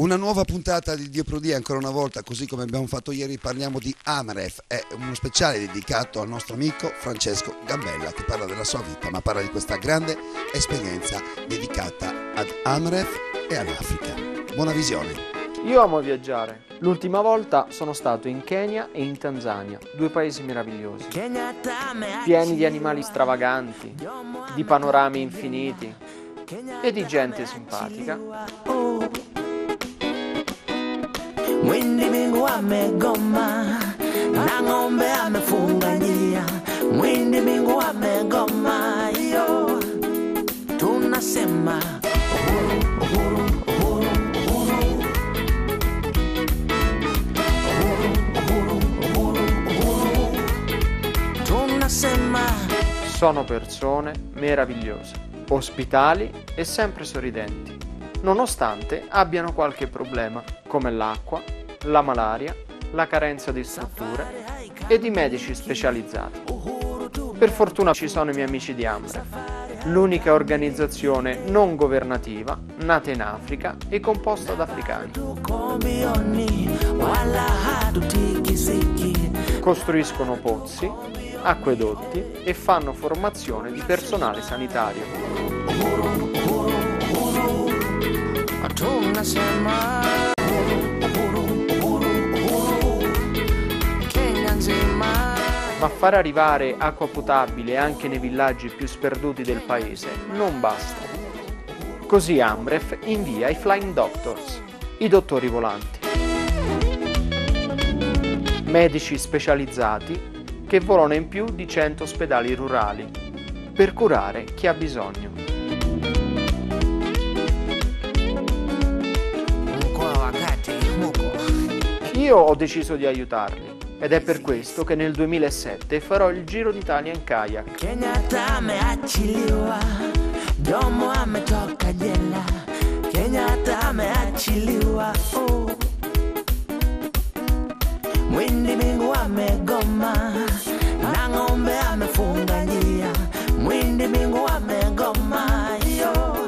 Una nuova puntata di Dio Pro Dia, ancora una volta, così come abbiamo fatto ieri, parliamo di AMREF. È uno speciale dedicato al nostro amico Francesco Gambella, che parla della sua vita, ma parla di questa grande esperienza dedicata ad AMREF e all'Africa. Buona visione. Io amo viaggiare. L'ultima volta sono stato in Kenya e in Tanzania, due paesi meravigliosi, pieni di animali stravaganti, di panorami infiniti e di gente simpatica. Mwindi mingu amegoma na ng'ombe amefunga njia, mwindi mingu amegoma yo, tunasema uhuru, uhuru, uhuru, uhuru, uhuru, uhuru, uhuru, tunasema. Sono persone meravigliose, ospitali e sempre sorridenti, nonostante abbiano qualche problema, come l'acqua, la malaria, la carenza di strutture e di medici specializzati. Per fortuna ci sono i miei amici di AMREF, l'unica organizzazione non governativa nata in Africa e composta da africani. Costruiscono pozzi, acquedotti e fanno formazione di personale sanitario. Ma far arrivare acqua potabile anche nei villaggi più sperduti del paese non basta. Così AMREF invia i Flying Doctors, i dottori volanti. Medici specializzati che volano in più di 100 ospedali rurali per curare chi ha bisogno. Io ho deciso di aiutarli ed è per questo che nel 2007 farò il Giro d'Italia in kayak. Kenyatta ameachiliwa, Jomo ametoka jela, Kenyatta ameachiliwa, oh. Mwindi mingu amegoma na ng'ombe amefunga njia, mwindi mingu amegoma yo,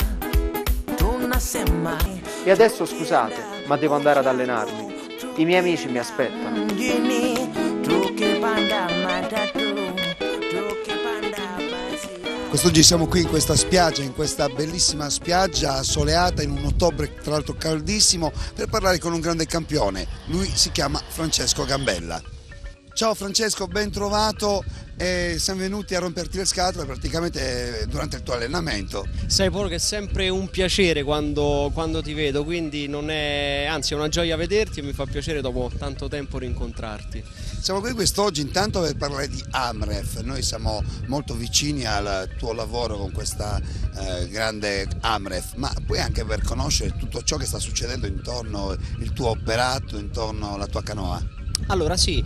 tunasema. E adesso scusate, ma devo andare ad allenarmi. I miei amici mi aspettano. Quest'oggi siamo qui in questa spiaggia, in questa bellissima spiaggia soleata in un ottobre tra l'altro caldissimo, per parlare con un grande campione. Lui si chiama Francesco Gambella. Ciao Francesco, ben trovato. Siamo venuti a romperti le scatole praticamente durante il tuo allenamento. Sai Paolo che è sempre un piacere quando ti vedo, quindi anzi è una gioia vederti e mi fa piacere dopo tanto tempo rincontrarti. Siamo qui quest'oggi intanto per parlare di AMREF. Noi siamo molto vicini al tuo lavoro con questa grande AMREF, ma poi anche per conoscere tutto ciò che sta succedendo intorno il tuo operato, intorno alla tua canoa. Allora sì,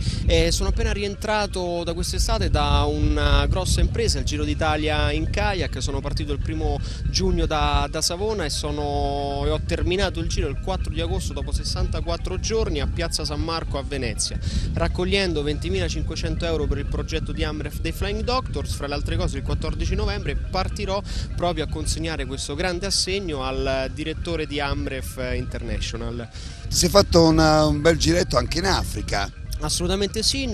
sono appena rientrato da quest'estate da una grossa impresa, il Giro d'Italia in kayak. Sono partito il 1° giugno da Savona e ho terminato il giro il 4 di agosto dopo 64 giorni a Piazza San Marco a Venezia, raccogliendo 20.500 euro per il progetto di AMREF dei Flying Doctors. Fra le altre cose il 14 novembre partirò proprio a consegnare questo grande assegno al direttore di AMREF International. Ti sei fatto un bel giretto anche in Africa. Assolutamente sì, a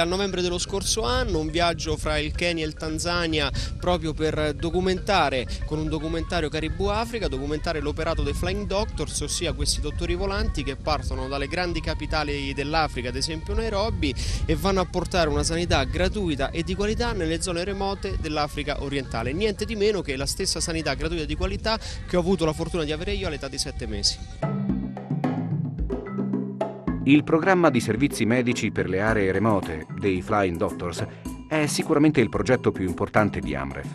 novembre dello scorso anno, un viaggio fra il Kenya e il Tanzania proprio per documentare, con un documentario Caribou Africa, documentare l'operato dei Flying Doctors, ossia questi dottori volanti che partono dalle grandi capitali dell'Africa, ad esempio Nairobi, e vanno a portare una sanità gratuita e di qualità nelle zone remote dell'Africa orientale. Niente di meno che la stessa sanità gratuita e di qualità che ho avuto la fortuna di avere io all'età di 7 mesi. Il programma di servizi medici per le aree remote dei Flying Doctors è sicuramente il progetto più importante di AMREF.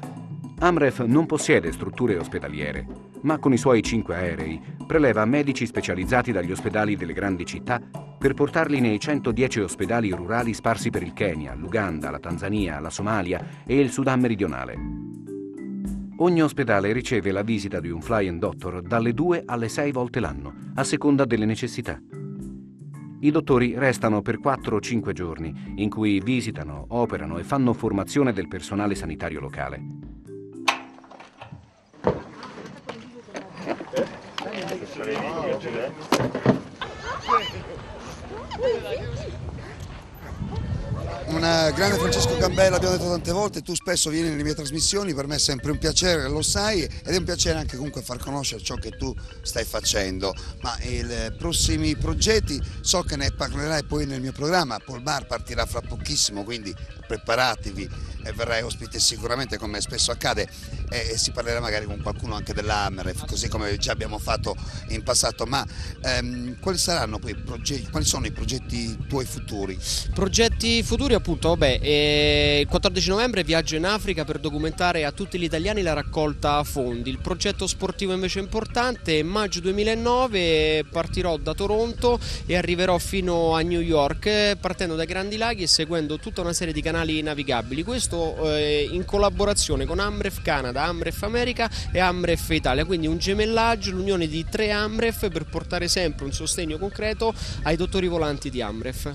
AMREF non possiede strutture ospedaliere, ma con i suoi 5 aerei preleva medici specializzati dagli ospedali delle grandi città per portarli nei 110 ospedali rurali sparsi per il Kenya, l'Uganda, la Tanzania, la Somalia e il Sudan meridionale. Ogni ospedale riceve la visita di un Flying Doctor dalle 2 alle 6 volte l'anno, a seconda delle necessità. I dottori restano per 4 o 5 giorni, in cui visitano, operano e fanno formazione del personale sanitario locale. Un grande Francesco Gambella, abbiamo detto tante volte, tu spesso vieni nelle mie trasmissioni, per me è sempre un piacere, lo sai, ed è un piacere anche comunque far conoscere ciò che tu stai facendo, ma i prossimi progetti so che ne parlerai poi nel mio programma. Paul Bar partirà fra pochissimo, quindi preparatevi e verrai ospite sicuramente, come spesso accade, e si parlerà magari con qualcuno anche dell'Amref, così come già abbiamo fatto in passato. Ma quali saranno poi i progetti, quali sono i progetti tuoi futuri? Progetti futuri appunto, vabbè, il 14 novembre viaggio in Africa per documentare a tutti gli italiani la raccolta fondi. Il progetto sportivo invece importante, maggio 2009 partirò da Toronto e arriverò fino a New York, partendo dai Grandi Laghi e seguendo tutta una serie di canali navigabili, questo in collaborazione con Amref Canada, Amref America e Amref Italia, quindi un gemellaggio, l'unione di 3 Amref per portare sempre un sostegno concreto ai dottori volanti di Amref.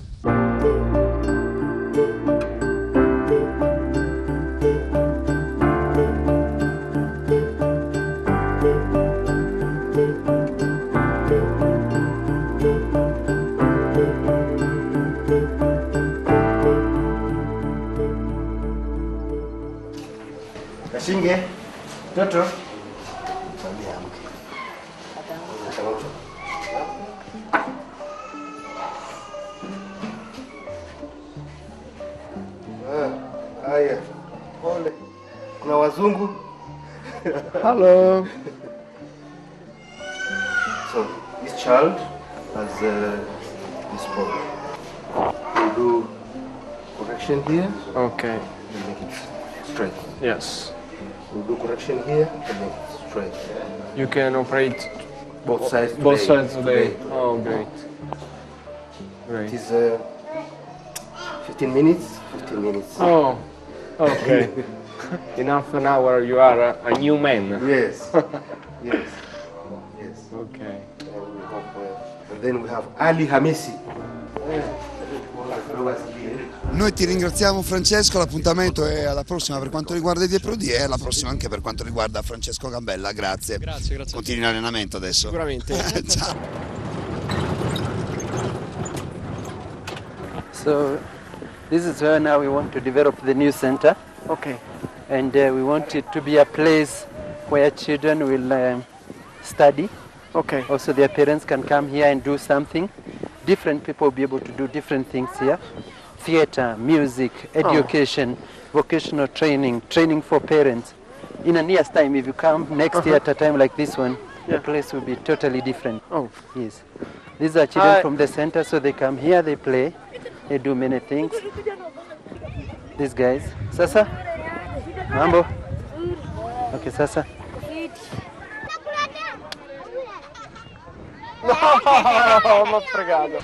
Kashinge, Toto. Haya, pole. Kuna wazungu. Hello. So, this child has this problem. We do correction here Okay. and make it straight. Yes. We do correction here and make it straight. You can operate Both sides today. both sides today. Oh, great. It Great. is 15 minutes. 15 minutes. Oh, okay. In half an hour you are a new man. Yes. Yes. Yes. Okay. And we hope, and then we have Ali Hamisi. Noi ti ringraziamo Francesco, l'appuntamento è alla prossima per quanto riguarda i Prodi e alla prossima anche per quanto riguarda Francesco Gambella, grazie. Grazie. Continui l'allenamento adesso. Sicuramente. Ciao. So this is where now we want to develop the new center, Okay. and we want it to be a place where children will study. Okay. Also their parents can come here and do something. Different people will be able to do different things here. Theater, music, education, vocational training, training for parents. In a year's time, if you come next year at a time like this one, the place will be totally different. Oh. Yes. These are children Hi. from the center, so they come here, they play, they do many things. These guys. Sasa? Mambo? Okay, Sasa. No, m'ha fregato.